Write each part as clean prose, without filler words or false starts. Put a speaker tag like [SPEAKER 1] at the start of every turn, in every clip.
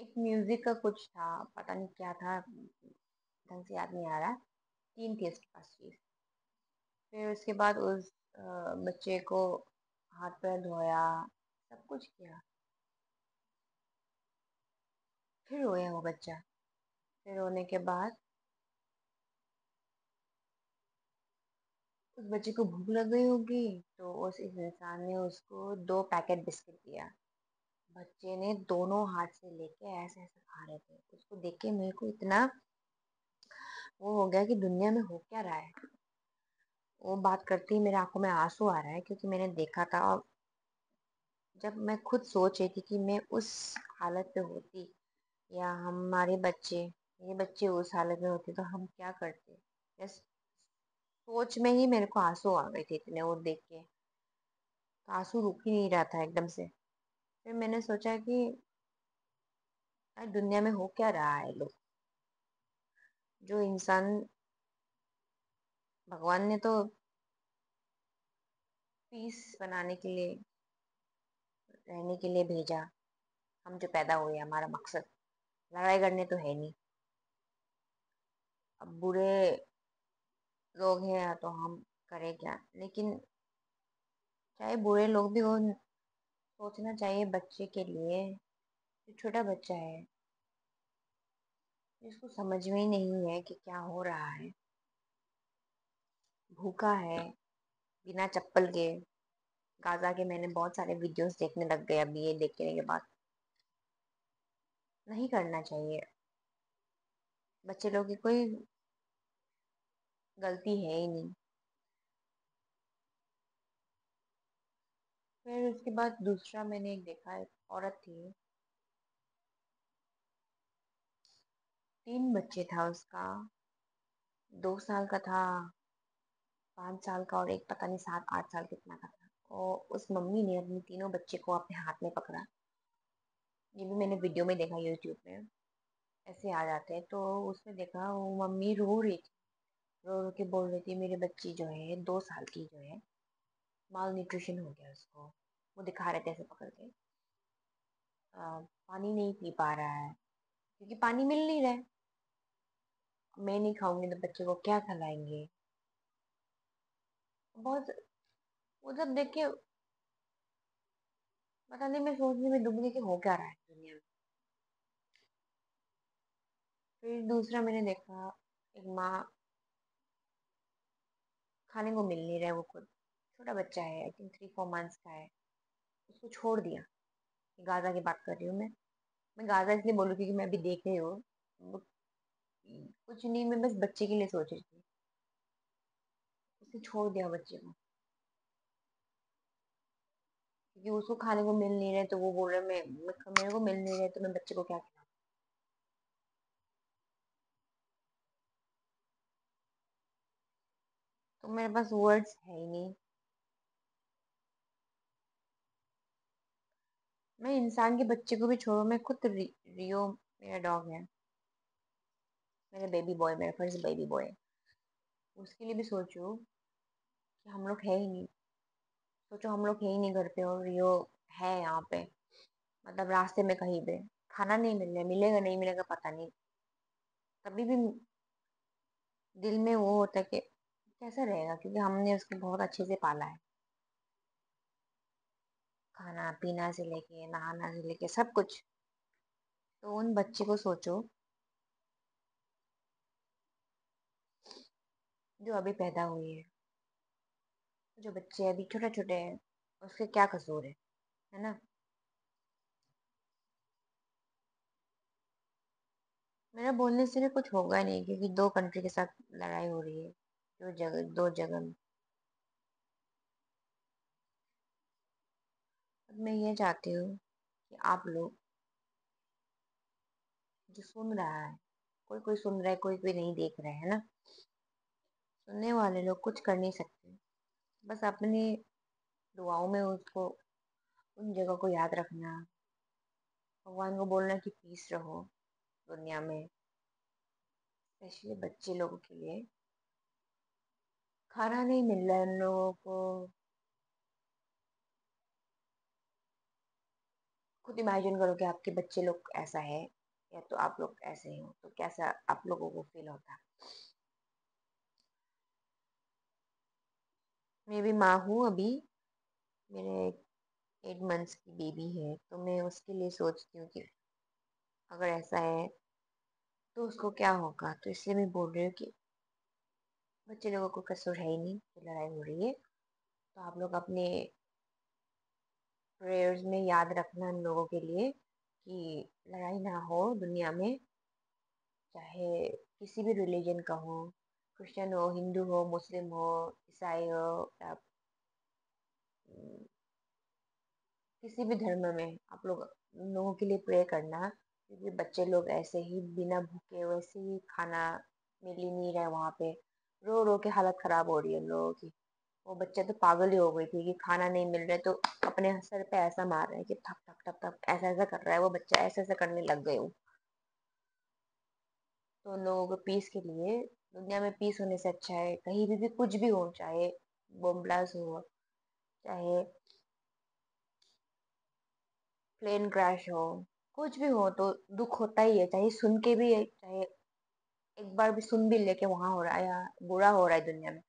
[SPEAKER 1] ایک میوزک کا کچھ تھا، پتہ نہیں کیا تھا، ڈھنگ سے یاد نہیں آ رہا. تین تھی اس کے پاس چیز. پھر اس کے بعد اس بچے کو ہاتھ پیر دھویا، سب کچھ کیا. پھر رویا وہ بچہ. پھر رونے کے بعد اس بچے کو بھوک لگ گئی ہوگی، تو اس انسان نے اس کو 2 پیکٹ بسکٹ دیا. بچے نے دونوں ہاتھ سے لے کے ایسے ایسے کھا رہے تھے. اس کو دیکھ کے میرے کو اتنا وہ ہو گیا کہ دنیا میں ہو کیا رہا ہے. وہ بات کرتی ہی میرے آنکھوں میں آنسو آ رہا ہے، کیونکہ میں نے دیکھا تھا. اور جب میں خود سوچ رہی تھی کہ میں اس حالت پہ ہوتی، یا ہمارے بچے، یہ بچے اس حالت میں ہوتے، تو ہم کیا کرتے. بس سوچ میں ہی میرے کو آنسو آ گئے تھے اتنے، وہ دیکھ کے آنسو رک ہی نہیں رہا تھا ایک دم سے. پھر میں نے سوچا کہ دنیا میں ہو کیا رہا ہے. لوگ جو انسان بھگوان نے تو پیس بنانے کے لیے، رہنے کے لیے بھیجا. ہم جو پیدا ہوئے ہمارا مقصد لڑائی کرنے تو ہے نہیں. اب برے لوگ ہیں تو ہم کریں کیا. لیکن چاہے برے لوگ بھی ہو، سوچنا چاہیے بچے کے لیے. جو چھوٹا بچہ ہے، جس کو سمجھ میں ہی نہیں ہے کہ کیا ہو رہا ہے، بھوکا ہے بنا چپل کے. غازہ کے میں نے بہت سارے ویڈیوز دیکھنے لگ گئے ابھی یہ دیکھنے کے بعد. نہیں کرنا چاہیے. بچے لوگ کی کوئی غلطی ہے ہی نہیں. پھر اس کے بعد دوسرا میں نے ایک دیکھا، ایک عورت تھی، 3 بچے تھا اس کا. 2 سال کا تھا، 5 سال کا، اور ایک پتہ نہیں 7 8 سال کتنا کا تھا. اور اس ممی نے اپنے تینوں بچے کو اپنے ہاتھ میں پکڑا. یہ بھی میں نے ویڈیو میں دیکھا یوٹیوب پہ، ایسے آ جاتے ہیں. تو اس میں دیکھا وہ ممی رو رہی تھی. رو رو کے بول رہی تھی میرے بچی جو ہے 2 سال کی جو ہے مال نیوٹریشن ہو گیا اس کو. وہ دکھا رہے تھے ایسے پکڑ کے. پانی نہیں پی پا رہا ہے کیونکہ پانی مل نہیں رہا ہے. میں نہیں کھاؤں گی تو بچے کو کیا کھلائیں گے. بہت وہ جب دیکھ کے پتا نہیں، میں سوچنے میں ڈوب گئی کہ ہو کیا رہا ہے دنیا میں. پھر دوسرا میں نے دیکھا، ایک ماں کھانے کو مل نہیں رہا ہے. وہ خود چھوٹا بچہ ہے، آئی تھنک 3 4 منتھس کا ہے. اس کو چھوڑ دیا. غازہ کی بات کر رہی ہوں میں غازہ اس لیے بولوں کیونکہ میں ابھی دیکھ رہی ہوں. کچھ نہیں، میں بس بچے کے لیے سوچ رہی تھی. اس نے چھوڑ دیا بچے کو، کیونکہ اس کو کھانے کو مل نہیں رہے. تو وہ بول رہے میرے کو مل نہیں رہے تو میں بچے کو کیا کھلاؤں. تو میرے پاس ورڈس ہے ہی نہیں. میں انسان کے بچے کو بھی چھوڑوں، میں خود ریو میرا ڈاگ ہے، میرا بیبی بوائے، میرا فرسٹ بیبی بوائے. اس کے لیے بھی سوچو کہ ہم لوگ ہے ہی نہیں. سوچو ہم لوگ ہے ہی نہیں گھر پہ، اور ریو ہے یہاں پہ، مطلب راستے میں کہیں پہ. کھانا نہیں مل رہا، ملے گا نہیں ملے گا پتا نہیں. کبھی بھی دل میں وہ ہوتا ہے کہ کیسا رہے گا، کیونکہ ہم نے اس کو بہت اچھے سے پالا ہے. کھانا پینا سے لے کے نہانا سے لے کے سب کچھ. تو ان بچے کو سوچو جو ابھی پیدا ہوئی ہے. جو بچے ابھی چھوٹے چھوٹے ہیں، اس کے کیا قصور ہے نا. میرا بولنے سے بھی کچھ ہوگا نہیں، کیونکہ 2 کنٹری کے ساتھ لڑائی ہو رہی ہے. دو جگہ. میں یہ چاہتی ہوں کہ آپ لوگ جو سن رہا ہے، کوئی کوئی سن رہا ہے، کوئی کوئی نہیں دیکھ رہا ہے نا. سننے والے لوگ کچھ کر نہیں سکتے. بس اپنی دعاؤں میں اس کو، ان جگہ کو یاد رکھنا. بھگوان کو بولنا کہ پیس رہو دنیا میں. اسپیشلی بچے لوگوں کے لیے. کھانا نہیں مل رہا ہے ان لوگوں کو. خود امیجن کرو کہ آپ کے بچے لوگ ایسا ہے یا تو آپ لوگ ایسے ہی ہو تو کیسا آپ لوگوں کو فیل ہوتا ہے. میں بھی ماں ہوں ابھی. میرے 8 منتھس کی بیبی ہے تو میں اس کے لیے سوچتی ہوں کہ اگر ایسا ہے تو اس کو کیا ہوگا. تو اس لیے میں بول رہی ہوں کہ بچے لوگوں کو قصور ہے ہی نہیں کہ لڑائی ہو رہی ہے. تو آپ لوگ اپنے پریئرز میں یاد رکھنا ان لوگوں کے لیے کہ لڑائی نہ ہو دنیا میں، چاہے کسی بھی ریلیجن کا ہو، کرسچن ہو، ہندو ہو، مسلم ہو، عیسائی ہو، یا کسی بھی دھرم میں. آپ لوگ ان لوگوں کے لیے پرے کرنا کیونکہ بچے لوگ ایسے ہی بنا بھوکے ویسے ہی کھانا مل ہی نہیں رہا وہاں پہ. رو رو کے حالت خراب ہو رہی ہے ان لوگوں کی. وہ بچے تو پاگل ہی ہو گئی تھی کہ کھانا نہیں مل رہا تو اپنے سر پہ ایسا مار رہے ہیں کہ تھپ تھپ تھپ تھپ ایسا ایسا کر رہا ہے وہ بچہ، ایسا ایسا کرنے لگ گئے ہوں. تو ان لوگوں کو پیس کے لیے، دنیا میں پیس ہونے سے اچھا ہے کہیں بھی کچھ بھی ہو، چاہے بم بلاسٹ ہو، چاہے پلین کریش ہو، کچھ بھی ہو تو دکھ ہوتا ہی ہے. چاہے سن کے بھی، چاہے ایک بار بھی سن بھی لے کے وہاں ہو رہا ہے یا برا ہو رہا ہے دنیا میں.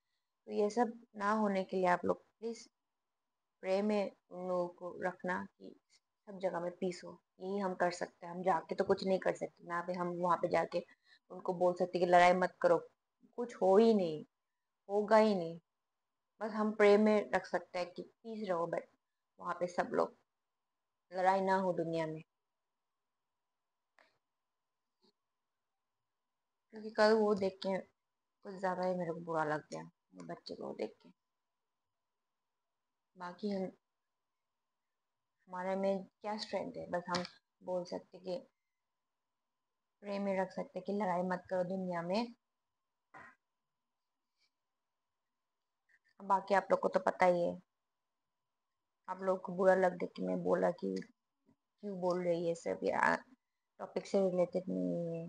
[SPEAKER 1] تو یہ سب نہ ہونے کے لیے آپ لوگ پلیز پرے میں ان لوگوں کو رکھنا کہ سب جگہ میں پیس ہو. یہی ہم کر سکتے ہیں. ہم جا کے تو کچھ نہیں کر سکتے نہ پہ ہم وہاں پہ جا کے ان کو بول سکتے کہ لڑائی مت کرو. کچھ ہو ہی نہیں، ہوگا ہی نہیں. بس ہم پرے میں رکھ سکتے ہیں کہ پیس رہو بٹ وہاں پہ سب لوگ، لڑائی نہ ہو دنیا میں. کیونکہ کل وہ دیکھ کے کچھ زیادہ ہی میرے کو برا لگ گیا بچے کو دیکھ کے. باقی ہمارے میں کیا اسٹرینتھ ہے، بس ہم بول سکتے کہ پرے میں رکھ سکتے کہ لڑائی مت کرو دنیا میں. باقی آپ لوگ کو تو پتہ ہی ہے. آپ لوگ کو برا لگ کہ میں بولا کہ کیوں بول رہی ہے سب ٹاپک سے ریلیٹڈ نہیں ہے.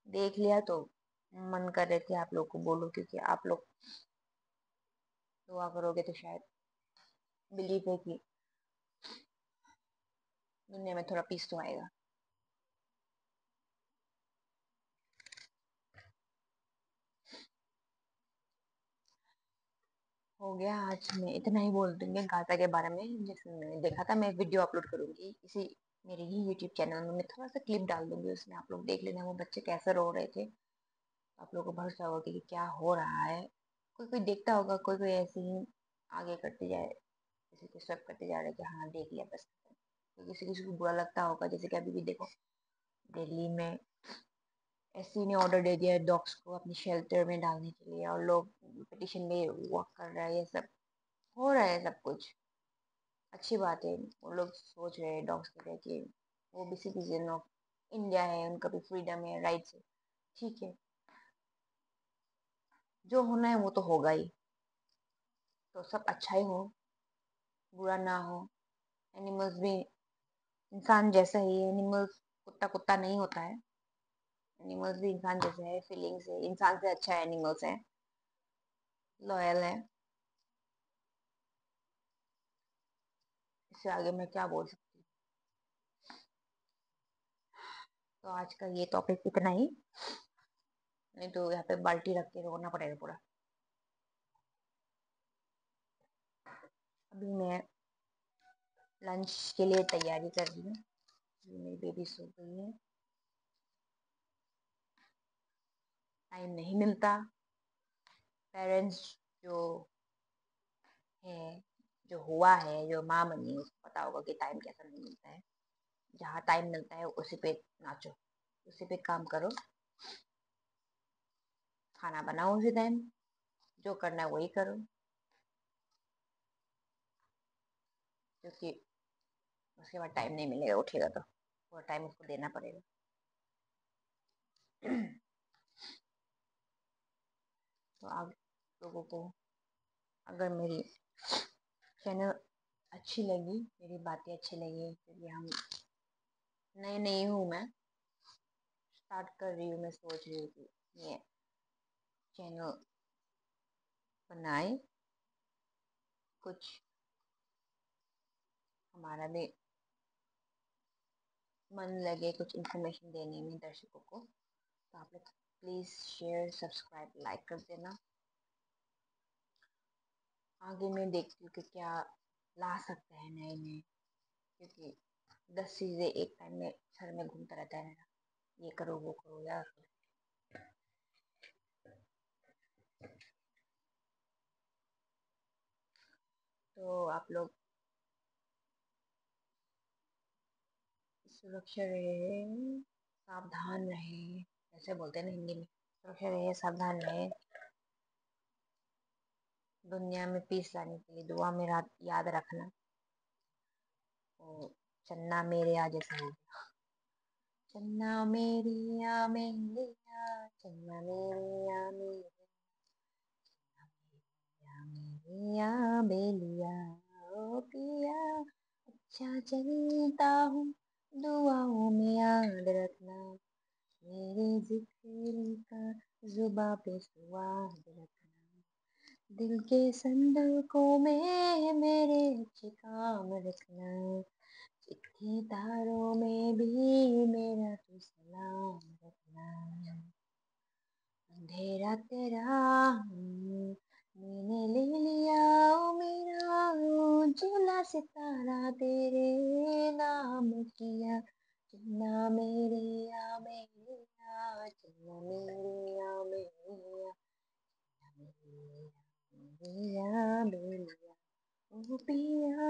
[SPEAKER 1] دیکھ لیا تو من کر رہے تھے آپ لوگ کو بولو کیونکہ آپ لوگ دعا کرو گے تو شاید بلیو ہے کہ دنیا میں تھوڑا پیس تو آئے گا. ہو گیا آج میں اتنا ہی بول دوں گی گاتا کے بارے میں. جس میں نے دیکھا تھا میں ویڈیو اپلوڈ کروں گی اسی میرے ہی یوٹیوب چینل میں تھوڑا سا کلپ ڈال دوں گی. اس میں آپ لوگ دیکھ لینا وہ بچے کیسے رو رہے تھے. آپ لوگوں کو بھروسہ ہوگا کہ کیا ہو رہا ہے. کوئی کوئی دیکھتا ہوگا، کوئی کوئی ایسے ہی آگے کرتے جائے، کسی کو سب کرتے جا رہے کہ ہاں دیکھ لیا بس. کسی کسی کو برا لگتا ہوگا. جیسے کہ ابھی بھی دیکھو دہلی میں ایس سی نے آرڈر دے دیا ہے ڈاگس کو اپنی شیلٹر میں ڈالنے کے لیے اور لوگ پٹیشن میں ورک کر رہا ہے. یہ سب ہو رہا ہے سب کچھ اچھی بات ہے. وہ لوگ سوچ رہے ہیں ڈاگس کے لیے کہ وہ بھی سٹیزن آف انڈیا ہے، ان کا بھی فریڈم ہے، رائٹس ہے. ٹھیک ہے، جو ہونا ہے وہ تو ہوگا ہی. تو سب اچھا ہی ہو، برا نہ ہو. اینیملز بھی انسان جیسا ہی ہے. اینیملز کتا کتا نہیں ہوتا ہے. اینیملز بھی انسان جیسے ہے، فیلنگس ہے. انسان سے اچھا اینیملس ہے، لوئل ہے. اس سے آگے میں کیا بول سکتی ہوں. تو آج کا یہ ٹاپک اتنا ہی. نہیں تو یہاں پہ بالٹی رکھ کے رونا پڑے گا پورا. ابھی میں لنچ کے لیے تیاری کر رہی ہوں. میری بیبی سو گئی ہے. ٹائم نہیں ملتا. پیرنٹس جو ہے، جو ہوا ہے، جو ماں بنی اس کو پتا ہوگا کہ ٹائم کیسا نہیں ملتا ہے. جہاں ٹائم ملتا ہے اسی پہ ناچو، اسی پہ کام کرو. کھانا بناؤ اسی ٹائم، جو کرنا ہے وہی کرو. کیونکہ اس کے بعد ٹائم نہیں ملے گا. اٹھے گا تو پورا ٹائم اس کو دینا پڑے گا. تو آپ لوگوں کو اگر میری چینل اچھی لگی، میری باتیں اچھی لگی، کیونکہ ہم نئی نئی ہوں، میں اسٹارٹ کر رہی ہوں. میں سوچ رہی ہوں کہ یہ چینل بنائے، کچھ ہمارا بھی من لگے کچھ انفارمیشن دینے میں درشکوں کو، تو آپ لوگ پلیز شیئر سبسکرائب لائک کر دینا. آگے میں دیکھتی ہوں کہ کیا لا سکتے ہیں نئے نئے، کیونکہ 10 چیزیں ایک ٹائم میں سر میں گھومتا رہتا ہے میرا، یہ کرو وہ کرو یار. تو آپ لوگ سرکشا رہے، ساودھان رہے، ایسے بولتے ہیں نا ہندی میں، سرکشا رہے ساودھان رہے. دنیا میں پیس لانے کے لیے دعا میں یاد رکھنا. چنا میرے آ جیسا ہو گیا، چنا میریا میریا، چنا میریا میریا، میریا بیلیا او پیا، اچھا چلتا ہوں دعاؤں میں یاد رکھنا، میرے ذکر کا زباں پہ سواد رکھنا، دل کے صندوقوں میں میرے اچھے کام رکھنا، چٹھی تاروں میں بھی میرا تو سلام رکھنا، اندھیرا تیرا میں نے لے لیا او میرا، اجلا ستارہ تیرے نام کیا، چنا میریا میریا، چنا میریا میریا، میریا بیلیا او پیا.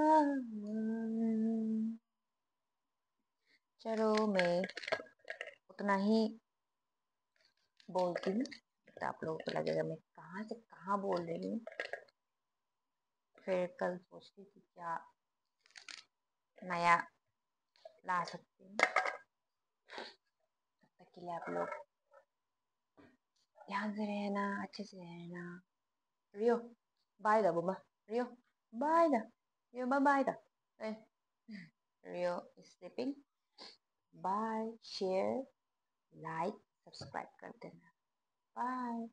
[SPEAKER 1] چلو میں اتنا ہی بولتی ہوں، تو آپ لوگوں کو لگے گا میں کہاں سے کہاں بول رہی ہوں. پھر کل سوچتی تھی کیا نیا لا سکتی ہوں. تب تک کے لیے آپ لوگ دھیان سے رہنا، اچھے سے رہنا. ریو بائے دا بوبا، ریو بائے دا، ریو بائے دا. Rio is sleeping. Bye, share like subscribe کر دینا. بائے.